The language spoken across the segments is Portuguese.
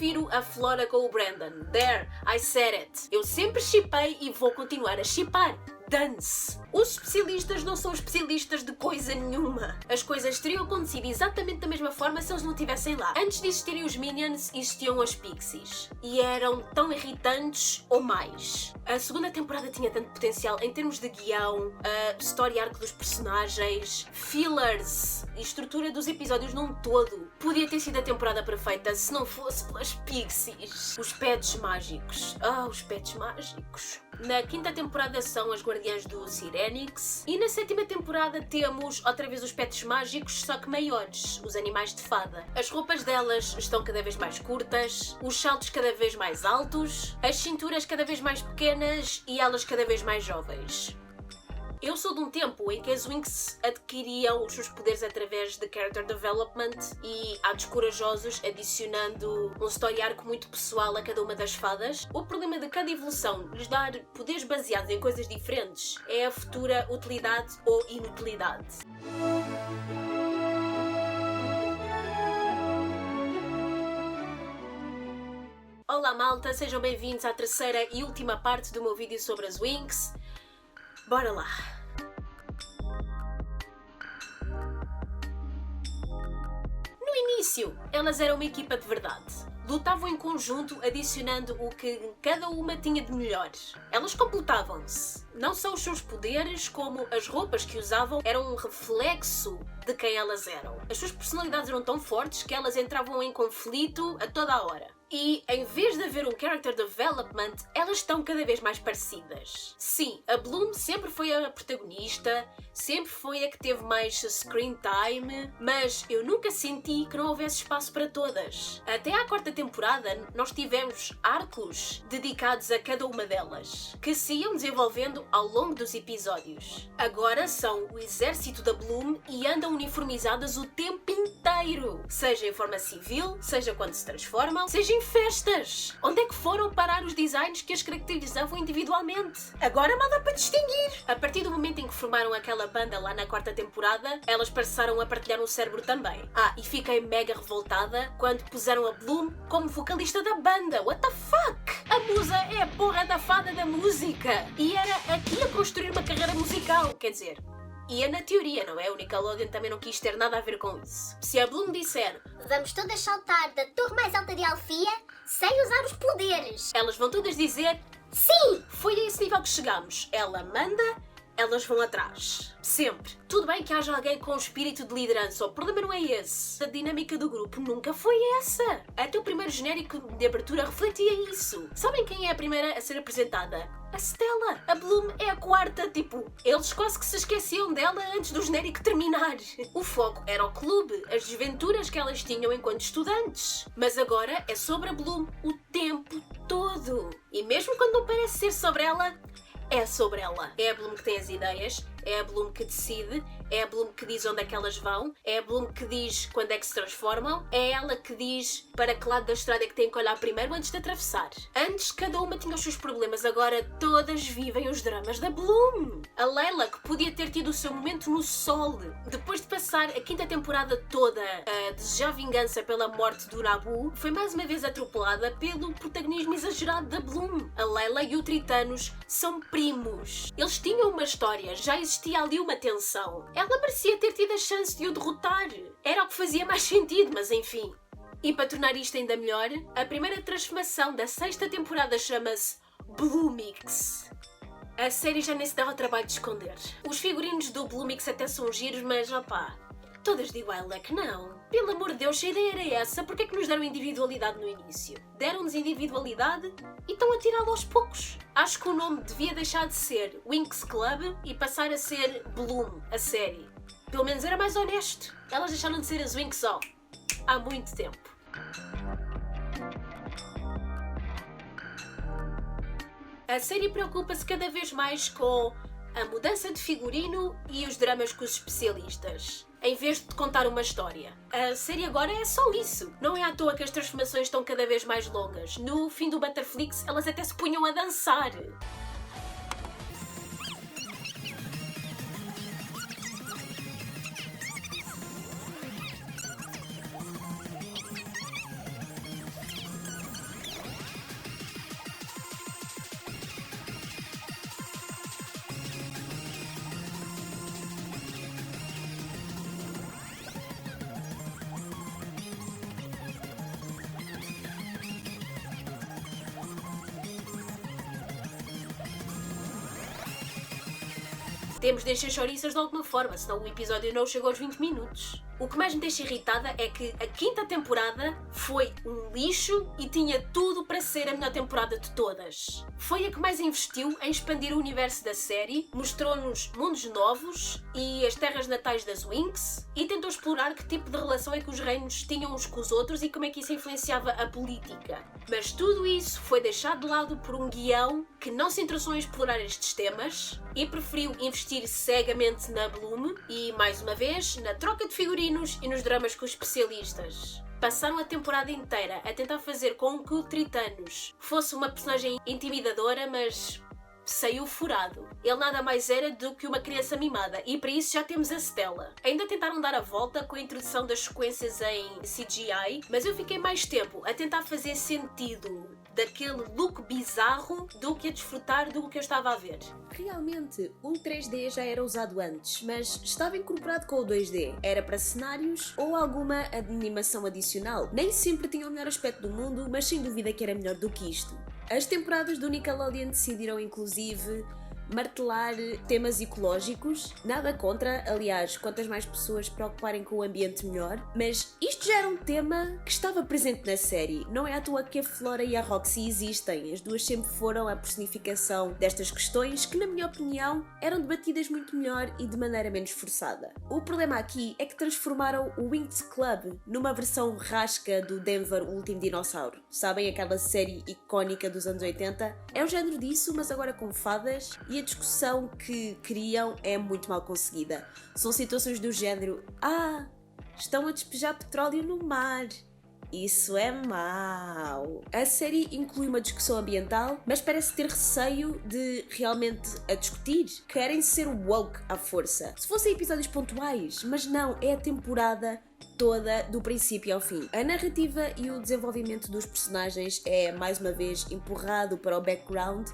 prefiro a Flora com o Brandon. There, I said it. Eu sempre shippei e vou continuar a shippar. Dance. Os especialistas não são especialistas de coisa nenhuma. As coisas teriam acontecido exatamente da mesma forma se eles não estivessem lá. Antes de existirem os Minions, existiam as Pixies. E eram tão irritantes ou mais. A segunda temporada tinha tanto potencial em termos de guião, story arc dos personagens, fillers e estrutura dos episódios num todo. Podia ter sido a temporada perfeita se não fosse pelas Pixies. Os pets mágicos. Os pets mágicos. Na quinta temporada são as guardiãs do Sirenix. E na sétima temporada temos outra vez os pets mágicos, só que maiores, os animais de fada. As roupas delas estão cada vez mais curtas, os saltos cada vez mais altos, as cinturas cada vez mais pequenas e elas cada vez mais jovens. Eu sou de um tempo em que as Winx adquiriam os seus poderes através de character development e atos corajosos, adicionando um story arc muito pessoal a cada uma das fadas. O problema de cada evolução lhes dar poderes baseados em coisas diferentes é a futura utilidade ou inutilidade. Olá malta, sejam bem-vindos à terceira e última parte do meu vídeo sobre as Winx. Bora lá! No início, elas eram uma equipa de verdade. Lutavam em conjunto, adicionando o que cada uma tinha de melhor. Elas completavam-se. Não só os seus poderes, como as roupas que usavam eram um reflexo de quem elas eram. As suas personalidades eram tão fortes que elas entravam em conflito a toda a hora. E, em vez de haver um character development, elas estão cada vez mais parecidas. Sim, a Bloom sempre foi a protagonista, sempre foi a que teve mais screen time, mas eu nunca senti que não houvesse espaço para todas. Até à quarta temporada, nós tivemos arcos dedicados a cada uma delas, que se iam desenvolvendo ao longo dos episódios. Agora são o exército da Bloom e andam uniformizadas o tempo inteiro, seja em forma civil, seja quando se transformam, seja em festas! Onde é que foram parar os designs que as caracterizavam individualmente? Agora mal dá para distinguir! A partir do momento em que formaram aquela banda lá na quarta temporada, elas passaram a partilhar um cérebro também. E fiquei mega revoltada quando puseram a Bloom como vocalista da banda. What the fuck? A musa é a porra da fada da música! E era aqui a construir uma carreira musical, quer dizer... Ia na teoria, não é? O Nickelodeon também não quis ter nada a ver com isso. Se a Bloom disser vamos todas saltar da torre mais alta de Alfia sem usar os poderes, elas vão todas dizer sim! Foi a esse nível que chegamos. Ela manda, elas vão atrás. Sempre. Tudo bem que haja alguém com espírito de liderança, o problema não é esse. A dinâmica do grupo nunca foi essa. Até o primeiro genérico de abertura refletia isso. Sabem quem é a primeira a ser apresentada? A Stella. A Bloom é a quarta, eles quase que se esqueciam dela antes do genérico terminar. O foco era o clube, as desventuras que elas tinham enquanto estudantes. Mas agora é sobre a Bloom o tempo todo. E mesmo quando não parece ser sobre ela, é sobre ela. É a Bloom que tem as ideias, é a Bloom que decide, é a Bloom que diz onde é que elas vão, é a Bloom que diz quando é que se transformam, é ela que diz para que lado da estrada é que têm que olhar primeiro antes de atravessar. Antes cada uma tinha os seus problemas, agora todas vivem os dramas da Bloom. A Layla, que podia ter tido o seu momento no sol, depois de passar a quinta temporada toda a desejar vingança pela morte do Nabu, foi mais uma vez atropelada pelo protagonismo exagerado da Bloom. A Layla e o Tritanos são primos. Eles tinham uma história, já existia ali uma tensão. Ela parecia ter tido a chance de o derrotar. Era o que fazia mais sentido, mas enfim. E para tornar isto ainda melhor, a primeira transformação da sexta temporada chama-se Bloomix. A série já nem se dá ao trabalho de esconder. Os figurinos do Bloomix até são giros, mas todas de igual é que não. Pelo amor de Deus, se a ideia era essa, porque é que nos deram individualidade no início? Deram-nos individualidade e estão a tirá-la aos poucos. Acho que o nome devia deixar de ser Winx Club e passar a ser Bloom, a série. Pelo menos era mais honesto. Elas deixaram de ser as Winx há muito tempo. A série preocupa-se cada vez mais com a mudança de figurino e os dramas com os especialistas, em vez de contar uma história. A série agora é só isso. Não é à toa que as transformações estão cada vez mais longas. No fim do Butterflix, elas até se punham a dançar. Temos de encher chouriças de alguma forma, senão o episódio não chegou aos 20 minutos. O que mais me deixa irritada é que a quinta temporada foi um lixo e tinha tudo para ser a melhor temporada de todas. Foi a que mais investiu em expandir o universo da série, mostrou-nos mundos novos e as terras natais das Winx e tentou explorar que tipo de relação é que os reinos tinham uns com os outros e como é que isso influenciava a política. Mas tudo isso foi deixado de lado por um guião que não se interessou em explorar estes temas e preferiu investir cegamente na Bloom e, mais uma vez, na troca de figurinos e nos dramas com os especialistas. Passaram a temporada inteira a tentar fazer com que o Tritanos fosse uma personagem intimidadora, mas saiu furado. Ele nada mais era do que uma criança mimada e para isso já temos a Stella. Ainda tentaram dar a volta com a introdução das sequências em CGI, mas eu fiquei mais tempo a tentar fazer sentido daquele look bizarro do que a desfrutar do que eu estava a ver. Realmente, o 3D já era usado antes, mas estava incorporado com o 2D. Era para cenários ou alguma animação adicional. Nem sempre tinha o melhor aspecto do mundo, mas sem dúvida que era melhor do que isto. As temporadas do Nickelodeon decidiram inclusive martelar temas ecológicos, nada contra, aliás, quantas mais pessoas preocuparem com o ambiente melhor, mas isto já era um tema que estava presente na série. Não é à toa que a Flora e a Roxy existem, as duas sempre foram a personificação destas questões que, na minha opinião, eram debatidas muito melhor e de maneira menos forçada. O problema aqui é que transformaram o Winx Club numa versão rasca do Denver, o Último Dinossauro. Sabem aquela série icónica dos anos 80? É o género disso, mas agora com fadas, e a discussão que criam é muito mal conseguida. São situações do género: estão a despejar petróleo no mar. Isso é mau. A série inclui uma discussão ambiental, mas parece ter receio de realmente a discutir. Querem ser woke à força. Se fossem episódios pontuais, mas não, é a temporada toda, do princípio ao fim. A narrativa e o desenvolvimento dos personagens é, mais uma vez, empurrado para o background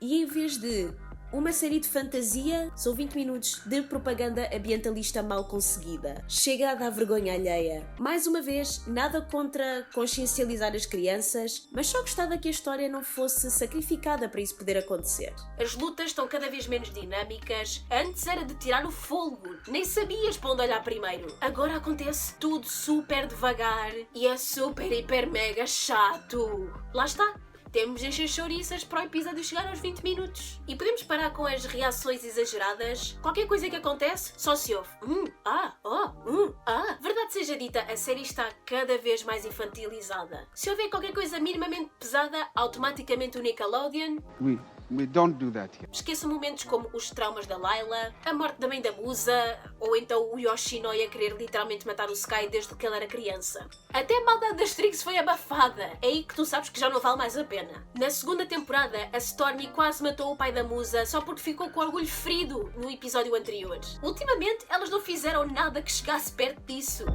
e em vez de uma série de fantasia, são 20 minutos de propaganda ambientalista mal conseguida. Chega a dar vergonha alheia. Mais uma vez, nada contra consciencializar as crianças, mas só gostava que a história não fosse sacrificada para isso poder acontecer. As lutas estão cada vez menos dinâmicas. Antes era de tirar o fôlego, nem sabias para onde olhar primeiro. Agora acontece tudo super devagar e é super, hiper, mega chato. Lá está. Temos de encher chouriças para o episódio chegar aos 20 minutos. E podemos parar com as reações exageradas. Qualquer coisa que acontece, só se ouve Verdade seja dita, a série está cada vez mais infantilizada. Se houver qualquer coisa minimamente pesada, automaticamente o Nickelodeon... We don't do that here. Esqueça momentos como os traumas da Layla, a morte da mãe da Musa, ou então o Yoshinoi a querer literalmente matar o Sky desde que ele era criança. Até a maldade da Strix foi abafada. É aí que tu sabes que já não vale mais a pena. Na segunda temporada, a Stormy quase matou o pai da Musa só porque ficou com orgulho ferido no episódio anterior. Ultimamente, elas não fizeram nada que chegasse perto disso.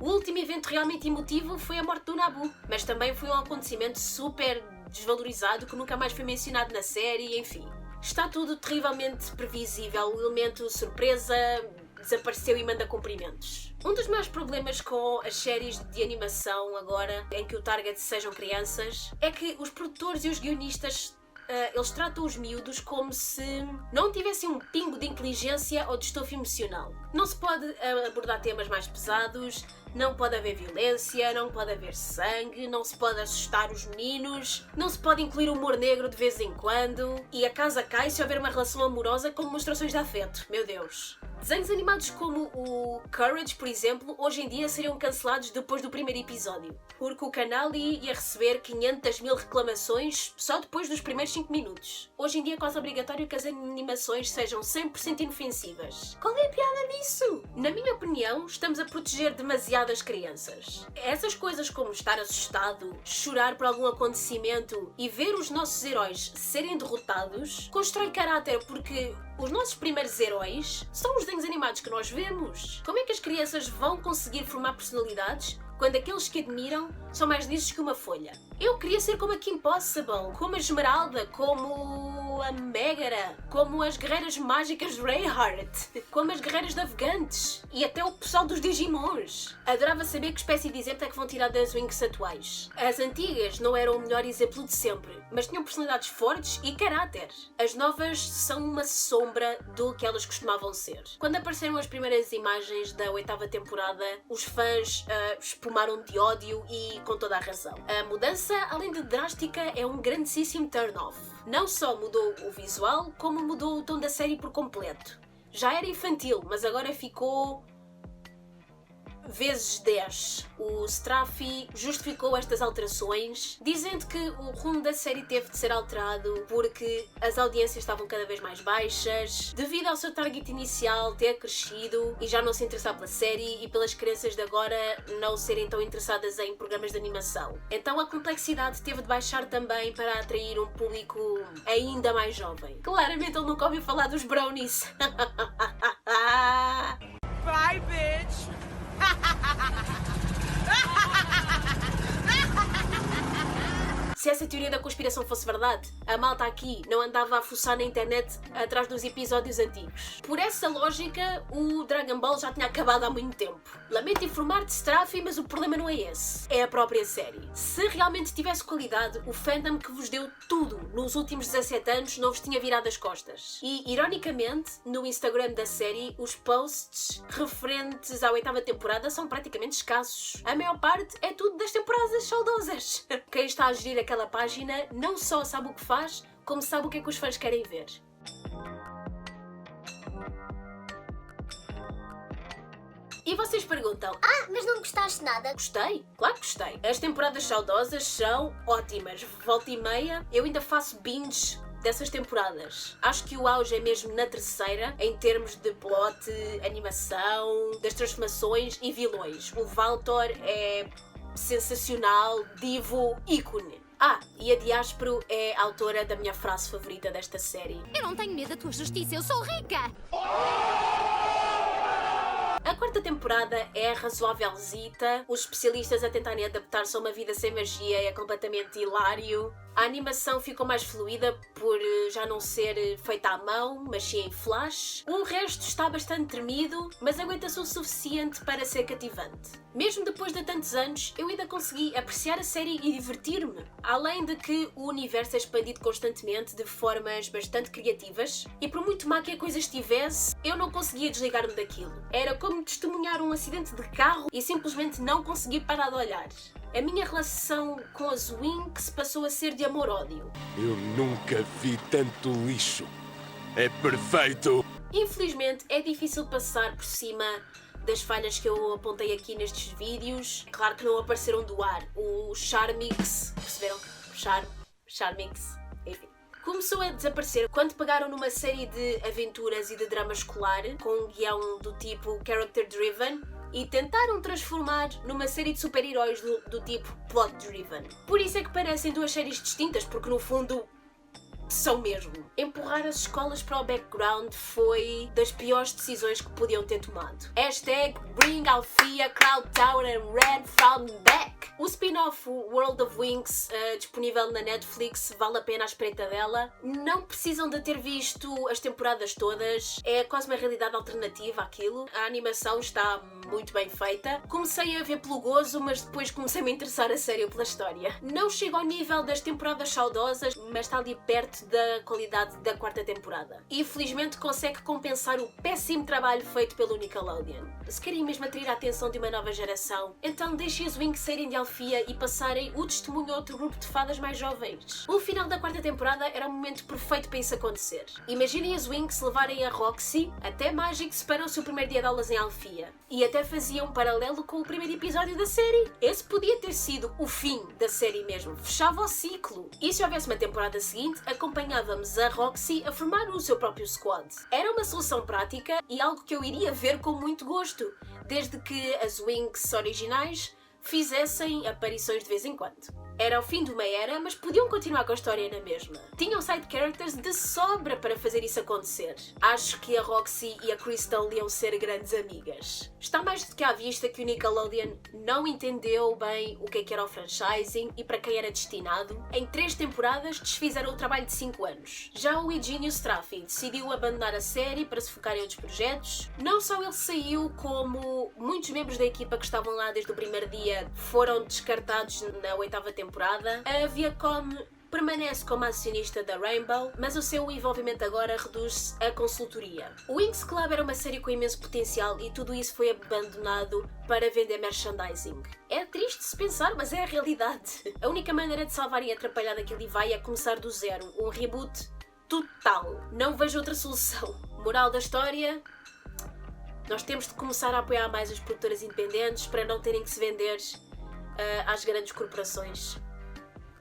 O último evento realmente emotivo foi a morte do Nabu, mas também foi um acontecimento super desvalorizado que nunca mais foi mencionado na série, enfim. Está tudo terrivelmente previsível, o elemento surpresa desapareceu e manda cumprimentos. Um dos maiores problemas com as séries de animação agora, em que o target sejam crianças, é que os produtores e os guionistas eles tratam os miúdos como se não tivessem um pingo de inteligência ou de estofo emocional. Não se pode abordar temas mais pesados, não pode haver violência, não pode haver sangue, não se pode assustar os meninos, não se pode incluir humor negro de vez em quando, e a casa cai se houver uma relação amorosa com demonstrações de afeto. Meu Deus. Desenhos animados como o Courage, por exemplo, hoje em dia seriam cancelados depois do primeiro episódio, porque o canal ia receber 500.000 reclamações só depois dos primeiros 5 minutos. Hoje em dia é quase obrigatório que as animações sejam 100% inofensivas. Qual é a piada disso? Na minha opinião, estamos a proteger demasiado as crianças. Essas coisas como estar assustado, chorar por algum acontecimento e ver os nossos heróis serem derrotados, constrói caráter, porque os nossos primeiros heróis são os desenhos animados que nós vemos. Como é que as crianças vão conseguir formar personalidades quando aqueles que admiram são mais lisos que uma folha? Eu queria ser como a Kim Possible, como a Esmeralda, como a Megara, como as guerreiras mágicas de Reinhardt, como as guerreiras de Navegantes e até o pessoal dos Digimons. Adorava saber que espécie de exemplo é que vão tirar das Winx atuais. As antigas não eram o melhor exemplo de sempre, mas tinham personalidades fortes e caráter. As novas são uma sombra do que elas costumavam ser. Quando apareceram as primeiras imagens da 8ª temporada, os fãs espumaram de ódio e com toda a razão. A mudança, além de drástica, é um grandíssimo turn-off. Não só mudou o visual, como mudou o tom da série por completo. Já era infantil, mas agora ficou vezes 10. O Strafi justificou estas alterações, dizendo que o rumo da série teve de ser alterado porque as audiências estavam cada vez mais baixas, devido ao seu target inicial ter crescido e já não se interessar pela série e pelas crianças de agora não serem tão interessadas em programas de animação. Então a complexidade teve de baixar também para atrair um público ainda mais jovem. Claramente ele nunca ouviu falar dos brownies. Bye, bitch! Se essa teoria da conspiração fosse verdade, a malta aqui não andava a fuçar na internet atrás dos episódios antigos. Por essa lógica, o Dragon Ball já tinha acabado há muito tempo. Lamento informar-te, Strafi, mas o problema não é esse. É a própria série. Se realmente tivesse qualidade, o fandom que vos deu tudo nos últimos 17 anos não vos tinha virado as costas. E, ironicamente, no Instagram da série, os posts referentes à 8ª temporada são praticamente escassos. A maior parte é tudo das temporadas saudosas. Quem está a gerir aquela página não só sabe o que faz, como sabe o que é que os fãs querem ver. E vocês perguntam: mas não gostaste nada? Gostei? Claro que gostei. As temporadas saudosas são ótimas. Volta e meia, eu ainda faço binge dessas temporadas. Acho que o auge é mesmo na terceira, em termos de plot, animação, das transformações e vilões. O Valtor é sensacional, divo, ícone. E a Diáspero é a autora da minha frase favorita desta série. Eu não tenho medo da tua justiça, eu sou rica! A 4ª temporada é razoávelzita, os especialistas a tentarem adaptar-se a uma vida sem magia é completamente hilário. A animação ficou mais fluida por já não ser feita à mão, mas sim em flash. O resto está bastante tremido, mas aguenta-se o suficiente para ser cativante. Mesmo depois de tantos anos, eu ainda consegui apreciar a série e divertir-me. Além de que o universo é expandido constantemente de formas bastante criativas, e por muito má que a coisa estivesse, eu não conseguia desligar-me daquilo. Era como testemunhar um acidente de carro e simplesmente não conseguir parar de olhar. A minha relação com as Winx passou a ser de amor-ódio. Eu nunca vi tanto lixo. É perfeito! Infelizmente, é difícil passar por cima das falhas que eu apontei aqui nestes vídeos. Claro que não apareceram do ar. O Charmix, perceberam? Charmix, enfim. Começou a desaparecer quando pegaram numa série de aventuras e de drama escolar com um guião do tipo Character Driven e tentaram transformar numa série de super-heróis do tipo Plot Driven. Por isso é que parecem duas séries distintas, porque no fundo são mesmo. Empurrar as escolas para o background foi das piores decisões que podiam ter tomado. #Bring Alfea, Cloud Tower and Red from back. O spin-off World of Winx, disponível na Netflix, vale a pena a espreita dela. Não precisam de ter visto as temporadas todas, é quase uma realidade alternativa aquilo. A animação está muito bem feita. Comecei a ver pelo gozo, mas depois comecei-me a interessar a sério pela história. Não chega ao nível das temporadas saudosas, mas está ali perto da qualidade da quarta temporada. E felizmente consegue compensar o péssimo trabalho feito pelo Nickelodeon. Se querem mesmo atrair a atenção de uma nova geração, então deixem os Winx saírem de Alfea e passarem o testemunho a outro grupo de fadas mais jovens. O final da quarta temporada era o momento perfeito para isso acontecer. Imaginem as Winx levarem a Roxy até Magix para o seu primeiro dia de aulas em Alfea. E até faziam um paralelo com o primeiro episódio da série. Esse podia ter sido o fim da série mesmo. Fechava o ciclo. E se houvesse uma temporada seguinte, acompanhávamos a Roxy a formar o seu próprio squad. Era uma solução prática e algo que eu iria ver com muito gosto, desde que as Winx originais fizessem aparições de vez em quando. Era o fim de uma era, mas podiam continuar com a história na mesma. Tinham side characters de sobra para fazer isso acontecer. Acho que a Roxy e a Crystal iam ser grandes amigas. Está mais do que à vista que o Nickelodeon não entendeu bem o que era o franchising e para quem era destinado. Em 3 temporadas desfizeram o trabalho de 5 anos. Já o Eugenio Straffi decidiu abandonar a série para se focar em outros projetos. Não só ele saiu, como muitos membros da equipa que estavam lá desde o primeiro dia foram descartados na 8ª temporada. A Viacom permanece como acionista da Rainbow, mas o seu envolvimento agora reduz-se à consultoria. O Winx Club era uma série com imenso potencial e tudo isso foi abandonado para vender merchandising. É triste se pensar, mas é a realidade. A única maneira de salvarem a atrapalhada que ele vai é começar do zero, um reboot total. Não vejo outra solução. Moral da história: nós temos de começar a apoiar mais as produtoras independentes para não terem que se vender às grandes corporações.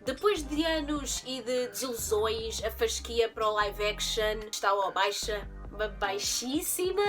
Depois de anos e de desilusões, a fasquia para o live action está ao baixa, baixíssima.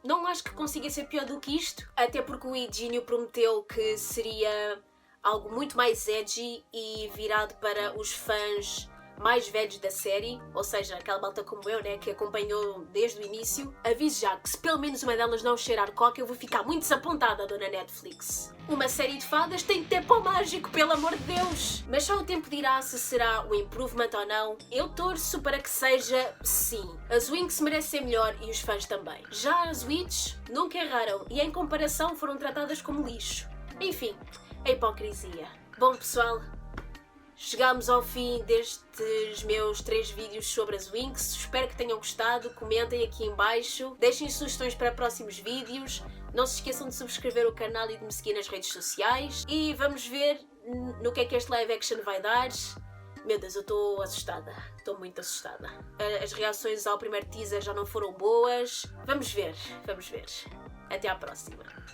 Não acho que consiga ser pior do que isto, até porque o Eugenio prometeu que seria algo muito mais edgy e virado para os fãs mais velhos da série, ou seja, aquela malta como eu, né, que acompanhou desde o início. Aviso já que se pelo menos uma delas não cheirar coca, eu vou ficar muito desapontada, dona Netflix. Uma série de fadas tem de ter pó mágico, pelo amor de Deus! Mas só o tempo dirá se será um improvement ou não. Eu torço para que seja sim. As Winx merecem melhor e os fãs também. Já as Witch nunca erraram e em comparação foram tratadas como lixo. Enfim, a hipocrisia. Bom pessoal, chegámos ao fim destes meus 3 vídeos sobre as Winx. Espero que tenham gostado. Comentem aqui em baixo. Deixem sugestões para próximos vídeos. Não se esqueçam de subscrever o canal e de me seguir nas redes sociais. E vamos ver no que é que este live action vai dar. Meu Deus, eu estou assustada. Estou muito assustada. As reações ao primeiro teaser já não foram boas. Vamos ver, vamos ver. Até à próxima.